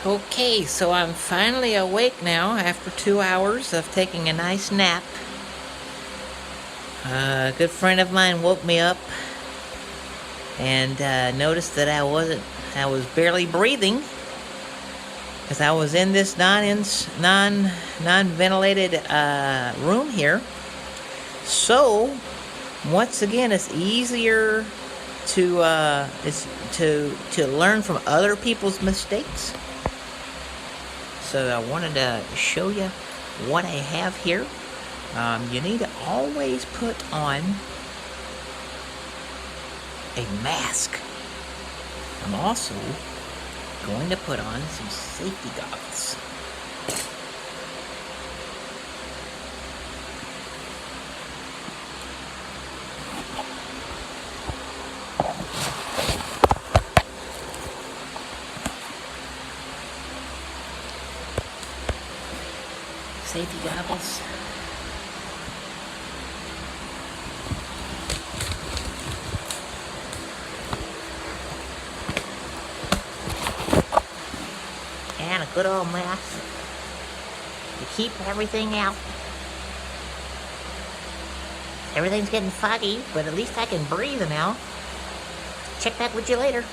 Okay, so I'm finally awake now after 2 hours of taking a nice nap. A good friend of mine woke me up and noticed that I was barely breathing because I was in this non-ventilated room here. So once again, it's easier to learn from other people's mistakes. So I wanted to show you what I have here. You need to always put on a mask. I'm also going to put on some safety goggles. Safety goggles. And a good old mask to keep everything out. Everything's getting foggy, but at least I can breathe now. Check back with you later.